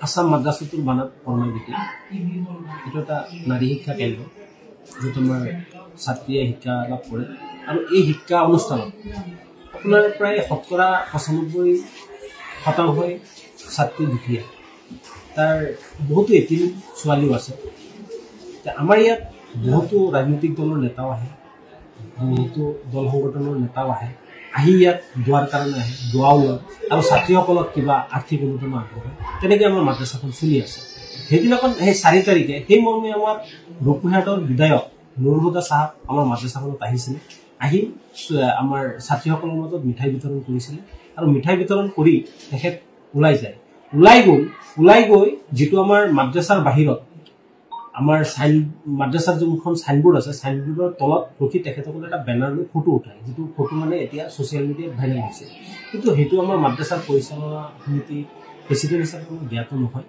আসাম মাদ্ৰাসাটোৰ বানাত কৰ্মবিধি এইটো এটা নাৰী শিক্ষা কেন্দ্ৰ য'ত আমাৰ ছাত্ৰীয়ে শিক্ষা লাভ কৰে আৰু এই শিক্ষা অনুষ্ঠানত আপোনাৰ প্ৰায় ৯৫% ছাত্ৰী দুখীয়া তাৰ বহুতো এতিম ছোৱালীও আছে আমাৰ ইয়াত বহুতো ৰাজনৈতিক দলৰ নেতাও আহে বহুতো দল সংগঠনৰ নেতাও আহে আহি ইয়াত দোৱাৰ কাৰণে আহে দোৱাও লয় আৰু ছাত্ৰীসকলক কিবা আৰ্থিক অনুদান আগবঢ়ায় তেনেকৈ আমাৰ মাদ্ৰাছাখন চলি আছে সেইদিনাখন সেই ৪ তাৰিখে সেই মৰ্মে আমাৰ ৰূপহীহাটৰ বিধায়ক নুৰুল চাহাব আমাৰ মাদ্ৰাছাখনত আহিছিল আহি আমাৰ ছাত্ৰীসকলৰ মাজত মিঠাই বিতৰণ কৰিছিল আৰু মিঠাই বিতৰণ কৰি তেখেত ওলাই গৈ যিটো আমাৰ মাদ্ৰাছাৰ বাহিৰত আমাৰ মাদ্ৰাছাৰ যোনখন সাইনবোৰ্ড আছে সাইনবোৰ্ডৰ তলত ৰখি তেখেতসকলে এটা বেনাৰ লৈ ফটো উঠায় যিটো ফটো মানে এতিয়া ছ'চিয়েল মিডিয়াত ভাইৰেল হৈছে কিন্তু সেইটো আমাৰ মাদ্ৰাছাৰ পৰিচালনা সমিতি প্ৰেচিডেণ্ট হিচাপে কোনো জ্ঞাত নহয়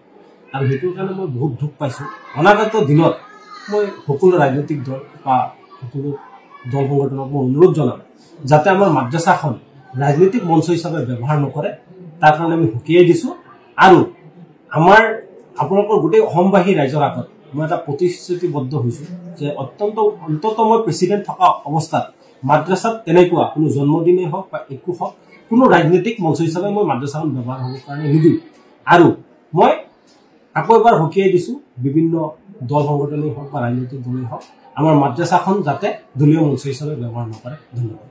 আৰু সেইটোৰ কাৰণে মই বহুত দুখ পাইছোঁ অনাগত দিনত মই সকলো ৰাজনৈতিক দল বা সকলো দল সংগঠনক মই অনুৰোধ জনাম যাতে আমাৰ মাদ্ৰাছাখন ৰাজনৈতিক মঞ্চ হিচাপে ব্যৱহাৰ নকৰে তাৰ কাৰণে আমি সকীয়াই দিছোঁ আৰু আমাৰ আপোনালোকৰ গোটেই অসমবাসী ৰাইজৰ আগত মই এটা প্ৰতিশ্ৰুতিবদ্ধ হৈছোঁ যে অন্তত মই প্ৰেচিডেণ্ট থকা অৱস্থাত মাদ্ৰাছাত তেনেকুৱা কোনো জন্মদিনেই হওক বা একো হওক কোনো ৰাজনৈতিক মঞ্চ হিচাপে মই মাদ্ৰাছাখন ব্যৱহাৰ হ'বৰ কাৰণে নিদিওঁ আৰু মই আকৌ এবাৰ সকীয়াই দিছোঁ বিভিন্ন দল সংগঠনেই হওক বা ৰাজনৈতিক দলেই হওক আমাৰ মাদ্ৰাছাখন যাতে দলীয় মঞ্চ হিচাপে ব্যৱহাৰ নকৰে ধন্যবাদ